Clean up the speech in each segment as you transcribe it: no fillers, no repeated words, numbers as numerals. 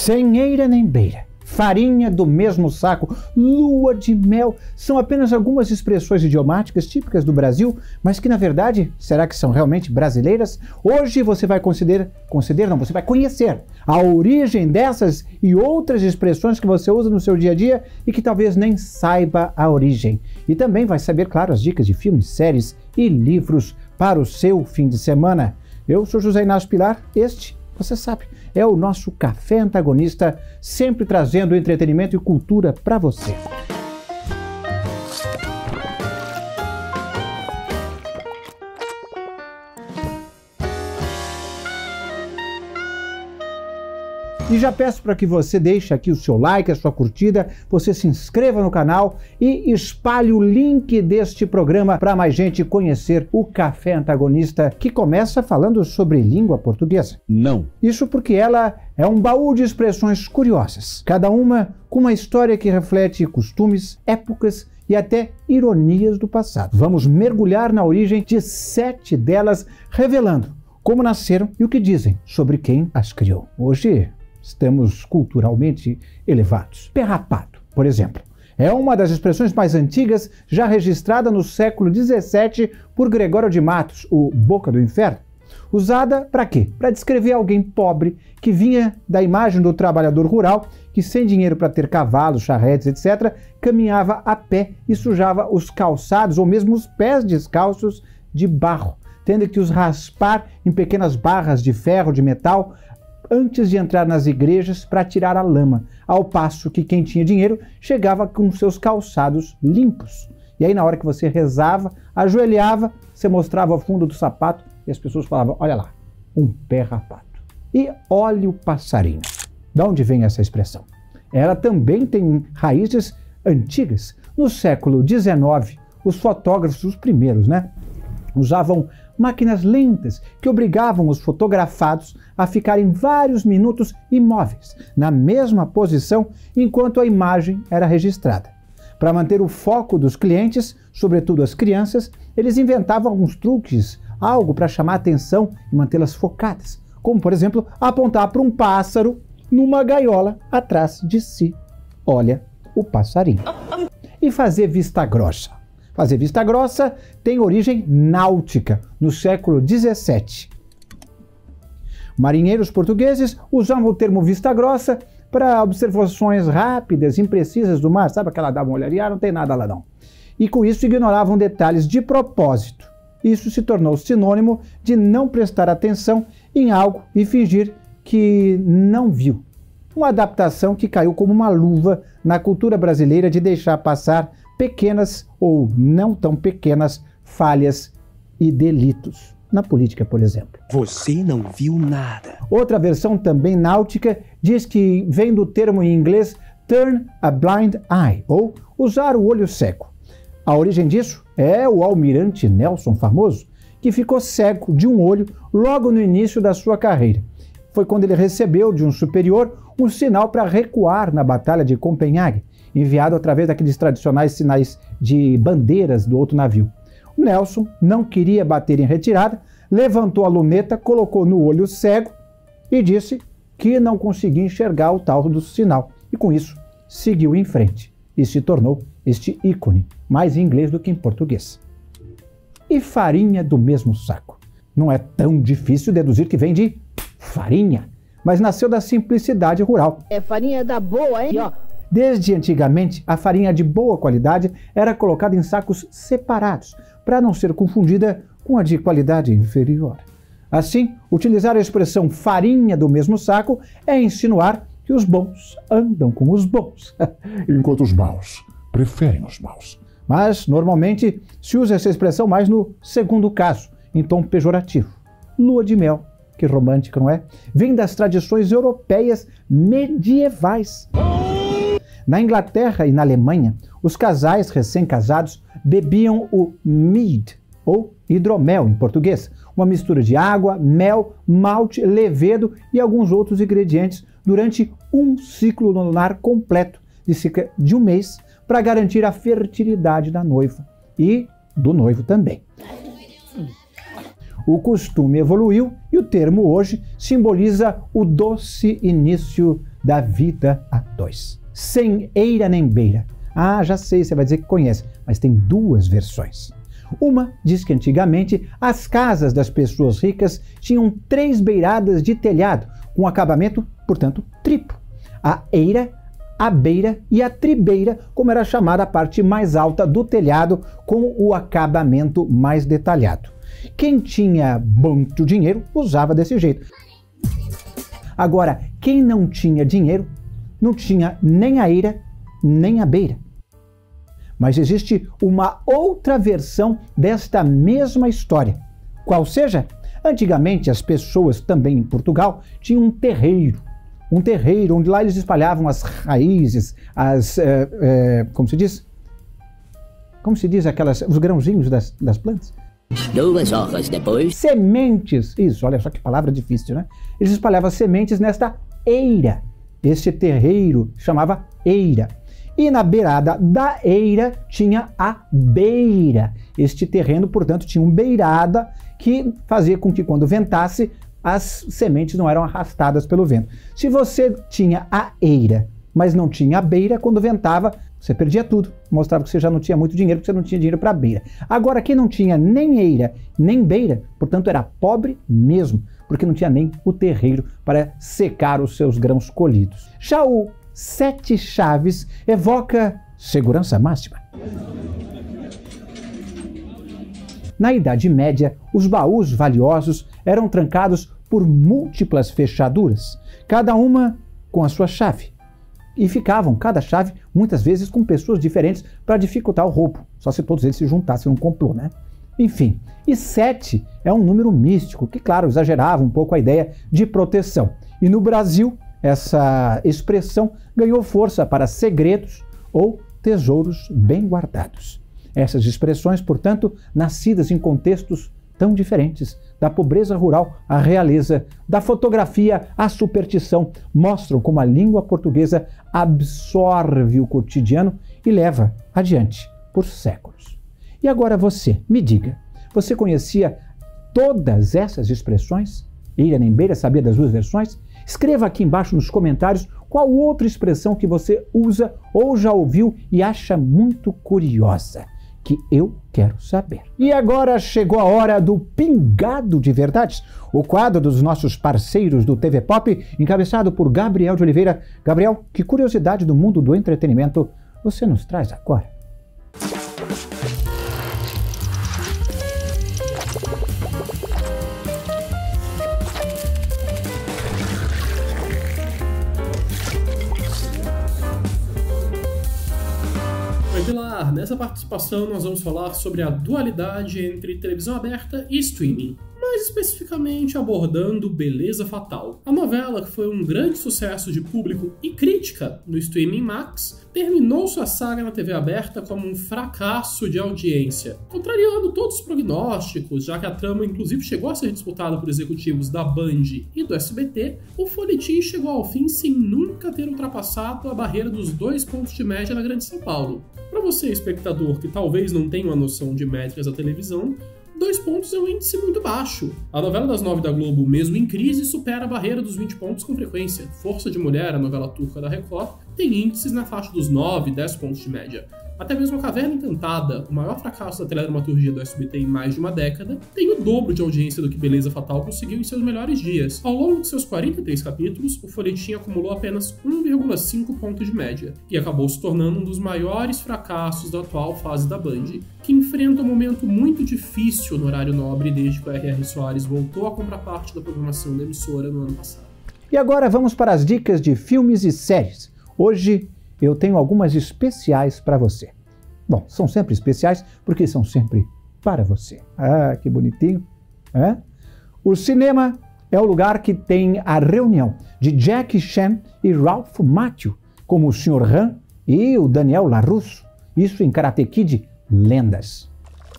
Sem eira nem beira, farinha do mesmo saco, lua de mel, são apenas algumas expressões idiomáticas típicas do Brasil, mas que na verdade, será que são realmente brasileiras? Hoje você vai você vai conhecer a origem dessas e outras expressões que você usa no seu dia a dia e que talvez nem saiba a origem. E também vai saber, claro, as dicas de filmes, séries e livros para o seu fim de semana. Eu sou José Inácio Pilar, você sabe, é o nosso Café Antagonista, sempre trazendo entretenimento e cultura para você. E já peço para que você deixe aqui o seu like, a sua curtida, você se inscreva no canal e espalhe o link deste programa para mais gente conhecer o Café Antagonista, que começa falando sobre língua portuguesa. Não. Isso porque ela é um baú de expressões curiosas, cada uma com uma história que reflete costumes, épocas e até ironias do passado. Vamos mergulhar na origem de 7 delas, revelando como nasceram e o que dizem sobre quem as criou. Hoje estamos culturalmente elevados. Perrapado, por exemplo, é uma das expressões mais antigas, já registrada no século XVII por Gregório de Matos, o Boca do Inferno. Usada para quê? Para descrever alguém pobre que vinha da imagem do trabalhador rural que, sem dinheiro para ter cavalos, charretes, etc., caminhava a pé e sujava os calçados ou mesmo os pés descalços de barro, tendo que os raspar em pequenas barras de ferro, de metal, antes de entrar nas igrejas para tirar a lama, ao passo que quem tinha dinheiro chegava com seus calçados limpos. E aí na hora que você rezava, ajoelhava, você mostrava o fundo do sapato e as pessoas falavam, olha lá, um pé rapado. E olha o passarinho. De onde vem essa expressão? Ela também tem raízes antigas. No século XIX, os fotógrafos, os primeiros, usavam máquinas lentas que obrigavam os fotografados a ficarem vários minutos imóveis, na mesma posição, enquanto a imagem era registrada. Para manter o foco dos clientes, sobretudo as crianças, eles inventavam alguns truques, algo para chamar a atenção e mantê-las focadas, como, por exemplo, apontar para um pássaro numa gaiola atrás de si. Olha o passarinho. E fazer vista grossa. Fazer vista grossa tem origem náutica, no século XVII. Marinheiros portugueses usavam o termo vista grossa para observações rápidas, imprecisas do mar. Sabe aquela dá uma olhadinha? Não tem nada lá não. E com isso ignoravam detalhes de propósito. Isso se tornou sinônimo de não prestar atenção em algo e fingir que não viu. Uma adaptação que caiu como uma luva na cultura brasileira de deixar passar pequenas ou não tão pequenas falhas e delitos. Na política, por exemplo. Você não viu nada. Outra versão também náutica diz que vem do termo em inglês turn a blind eye, ou usar o olho cego. A origem disso é o almirante Nelson famoso, que ficou cego de um olho logo no início da sua carreira. Foi quando ele recebeu de um superior um sinal para recuar na Batalha de Copenhague, enviado através daqueles tradicionais sinais de bandeiras do outro navio. O Nelson não queria bater em retirada, levantou a luneta, colocou no olho cego e disse que não conseguia enxergar o tal do sinal. E com isso, seguiu em frente e se tornou este ícone, mais em inglês do que em português. E farinha do mesmo saco. Não é tão difícil deduzir que vem de farinha, mas nasceu da simplicidade rural. É farinha da boa, hein? Desde antigamente, a farinha de boa qualidade era colocada em sacos separados, para não ser confundida com a de qualidade inferior. Assim, utilizar a expressão farinha do mesmo saco é insinuar que os bons andam com os bons, enquanto os maus preferem os maus. Mas, normalmente, se usa essa expressão mais no segundo caso, em tom pejorativo. Lua de mel, que romântica, não é? Vem das tradições europeias medievais. Na Inglaterra e na Alemanha, os casais recém-casados bebiam o mead, ou hidromel em português, uma mistura de água, mel, malte, levedo e alguns outros ingredientes durante um ciclo lunar completo de cerca de um mês para garantir a fertilidade da noiva e do noivo também. O costume evoluiu e o termo hoje simboliza o doce início da vida a dois. Sem eira nem beira. Ah, já sei, você vai dizer que conhece, mas tem duas versões. Uma diz que antigamente as casas das pessoas ricas tinham 3 beiradas de telhado, com acabamento, portanto, triplo. A eira, a beira e a tribeira, como era chamada a parte mais alta do telhado, com o acabamento mais detalhado. Quem tinha muito dinheiro usava desse jeito. Agora, quem não tinha dinheiro, não tinha nem a eira, nem a beira. Mas existe uma outra versão desta mesma história. Qual seja? Antigamente as pessoas, também em Portugal, tinham um terreiro onde lá eles espalhavam as raízes, como se diz? Como se diz os grãozinhos das plantas? 2 horas depois. Sementes, isso, olha só que palavra difícil, né? Eles espalhavam sementes nesta eira. Este terreiro chamava eira. E na beirada da eira tinha a beira. Este terreno, portanto, tinha uma beirada que fazia com que quando ventasse, as sementes não eram arrastadas pelo vento. Se você tinha a eira, mas não tinha a beira, quando ventava, você perdia tudo. Mostrava que você já não tinha muito dinheiro, porque você não tinha dinheiro para a beira. Agora, quem não tinha nem eira, nem beira, portanto, era pobre mesmo, porque não tinha nem o terreiro para secar os seus grãos colhidos. Já o 7 chaves evoca segurança máxima. Na Idade Média, os baús valiosos eram trancados por múltiplas fechaduras, cada uma com a sua chave. E ficavam, cada chave, muitas vezes com pessoas diferentes para dificultar o roubo, só se todos eles se juntassem num complô, né? Enfim, e 7 é um número místico, que, claro, exagerava um pouco a ideia de proteção. E no Brasil, essa expressão ganhou força para segredos ou tesouros bem guardados. Essas expressões, portanto, nascidas em contextos tão diferentes, da pobreza rural à realeza, da fotografia à superstição, mostram como a língua portuguesa absorve o cotidiano e leva adiante por séculos. E agora você, me diga, você conhecia todas essas expressões? Eira nem beira, sabia das duas versões? Escreva aqui embaixo nos comentários qual outra expressão que você usa ou já ouviu e acha muito curiosa, que eu quero saber. E agora chegou a hora do Pingado de Verdades, o quadro dos nossos parceiros do TV Pop, encabeçado por Gabriel de Oliveira. Gabriel, que curiosidade do mundo do entretenimento você nos traz agora? Oi, Pilar! Nessa participação nós vamos falar sobre a dualidade entre televisão aberta e streaming, mais especificamente abordando Beleza Fatal. A novela, que foi um grande sucesso de público e crítica no streaming Max, terminou sua saga na TV aberta como um fracasso de audiência, contrariando todos os prognósticos, já que a trama inclusive chegou a ser disputada por executivos da Band e do SBT. O folhetim chegou ao fim sem nunca ter ultrapassado a barreira dos 2 pontos de média na Grande São Paulo. Para você, espectador que talvez não tenha uma noção de métricas da televisão, 2 pontos é um índice muito baixo. A novela das 9 da Globo, mesmo em crise, supera a barreira dos 20 pontos com frequência. Força de Mulher, a novela turca da Record, tem índices na faixa dos 9 e 10 pontos de média. Até mesmo a Caverna Encantada, o maior fracasso da teledramaturgia do SBT em mais de uma década, tem o dobro de audiência do que Beleza Fatal conseguiu em seus melhores dias. Ao longo de seus 43 capítulos, o folhetim acumulou apenas 1,5 ponto de média, e acabou se tornando um dos maiores fracassos da atual fase da Band, que enfrenta um momento muito difícil no horário nobre desde que o R.R. Soares voltou a comprar parte da programação da emissora no ano passado. E agora vamos para as dicas de filmes e séries. Hoje eu tenho algumas especiais para você. Bom, são sempre especiais porque são sempre para você. Ah, que bonitinho. É? O cinema é o lugar que tem a reunião de Jackie Chan e Ralph Macchio, como o Sr. Han e o Daniel LaRusso. Isso em Karate Kid Lendas.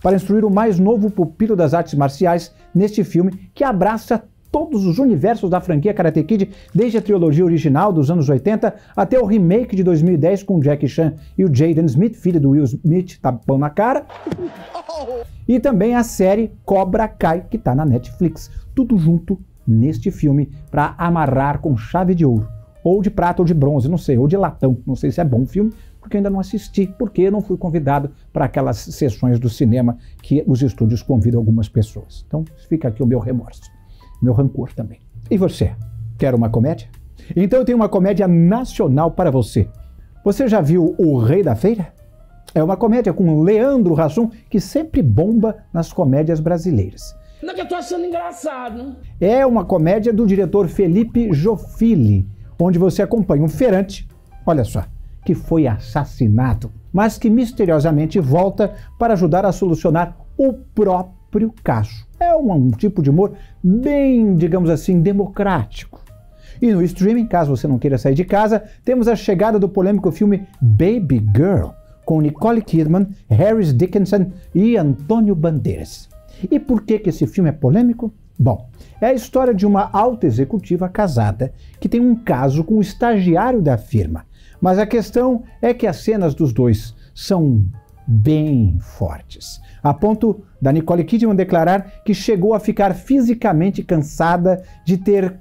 Para instruir o mais novo pupilo das artes marciais neste filme que abraça todos os universos da franquia Karate Kid, desde a trilogia original dos anos 80 até o remake de 2010 com Jackie Chan e o Jaden Smith, filho do Will Smith, tapão na cara. E também a série Cobra Kai, que está na Netflix. Tudo junto neste filme para amarrar com chave de ouro. ou de prata ou de bronze, não sei, ou de latão. Não sei se é bom o filme, porque ainda não assisti, porque eu não fui convidado para aquelas sessões do cinema que os estúdios convidam algumas pessoas. Então fica aqui o meu remorso, meu rancor também. E você, quer uma comédia? Então eu tenho uma comédia nacional para você. Você já viu O Rei da Feira? É uma comédia com Leandro Hassum, que sempre bomba nas comédias brasileiras. Não é que eu tô achando engraçado. É uma comédia do diretor Felipe Jofili, onde você acompanha um feirante, olha só, que foi assassinado, mas que misteriosamente volta para ajudar a solucionar o próprio caso. É um tipo de humor bem, digamos assim, democrático. E no streaming, caso você não queira sair de casa, temos a chegada do polêmico filme Baby Girl, com Nicole Kidman, Harris Dickinson e Antônio Bandeiras. E por que esse filme é polêmico? Bom, é a história de uma alta executiva casada que tem um caso com o estagiário da firma. Mas a questão é que as cenas dos dois são bem fortes, a ponto da Nicole Kidman declarar que chegou a ficar fisicamente cansada de ter,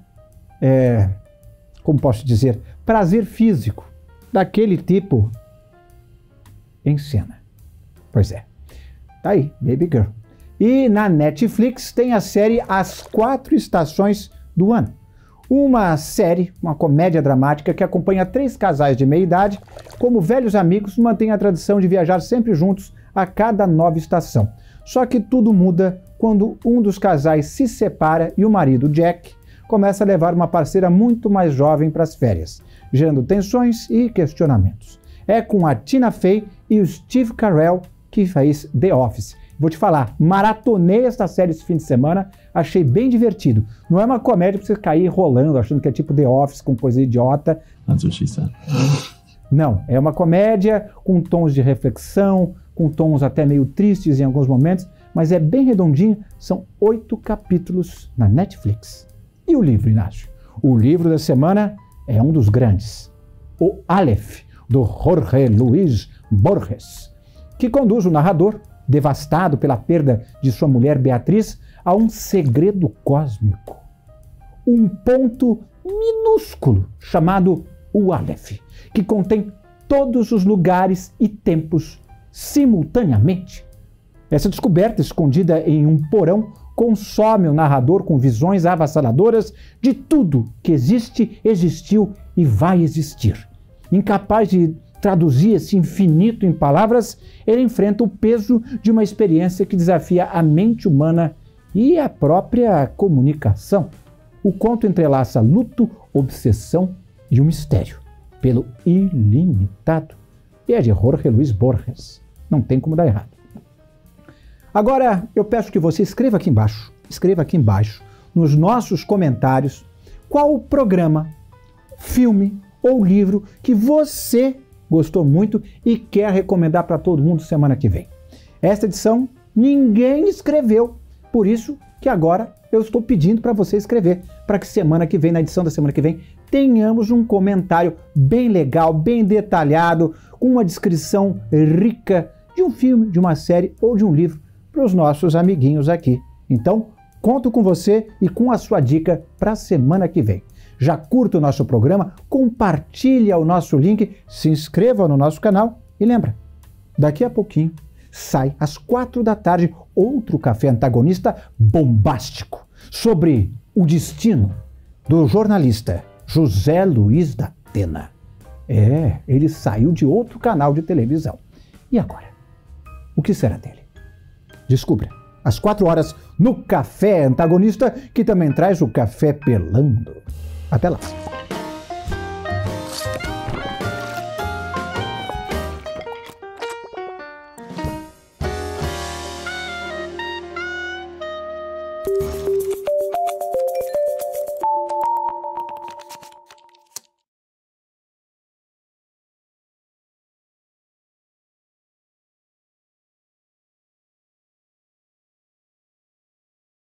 como posso dizer, prazer físico daquele tipo em cena. Pois é, tá aí, Baby Girl. E na Netflix tem a série As 4 Estações do Ano. Uma série, uma comédia dramática que acompanha 3 casais de meia idade, como velhos amigos, mantém a tradição de viajar sempre juntos a cada nova estação. Só que tudo muda quando um dos casais se separa e o marido, Jack, começa a levar uma parceira muito mais jovem para as férias, gerando tensões e questionamentos. É com a Tina Fey e o Steve Carell que fez The Office. Vou te falar, maratonei esta série esse fim de semana, achei bem divertido. Não é uma comédia para você cair rolando, achando que é tipo The Office, com coisa idiota. That's what she said. Não, é uma comédia com tons de reflexão, com tons até meio tristes em alguns momentos, mas é bem redondinho, são 8 capítulos na Netflix. E o livro, Inácio? O livro da semana é um dos grandes, o Aleph, do Jorge Luis Borges, que conduz o narrador, devastado pela perda de sua mulher Beatriz, a um segredo cósmico. Um ponto minúsculo chamado o Aleph, que contém todos os lugares e tempos simultaneamente. Essa descoberta, escondida em um porão, consome o narrador com visões avassaladoras de tudo que existe, existiu e vai existir. Incapaz de traduzir esse infinito em palavras, ele enfrenta o peso de uma experiência que desafia a mente humana e a própria comunicação. O conto entrelaça luto, obsessão e um mistério pelo ilimitado. E é de Jorge Luis Borges. Não tem como dar errado. Agora, eu peço que você escreva aqui embaixo, nos nossos comentários, qual o programa, filme ou livro que você gostou muito e quer recomendar para todo mundo semana que vem. Esta edição ninguém escreveu, por isso que agora eu estou pedindo para você escrever, para que semana que vem, na edição da semana que vem, tenhamos um comentário bem legal, bem detalhado, com uma descrição rica de um filme, de uma série ou de um livro para os nossos amiguinhos aqui. Então, conto com você e com a sua dica para a semana que vem. Já curta o nosso programa, compartilha o nosso link, se inscreva no nosso canal e lembra, daqui a pouquinho sai às 4 da tarde outro Café Antagonista bombástico sobre o destino do jornalista José Luiz da Atena. Ele saiu de outro canal de televisão. E agora? O que será dele? Descubra às 4 horas no Café Antagonista, que também traz o Café Pelando. Até lá!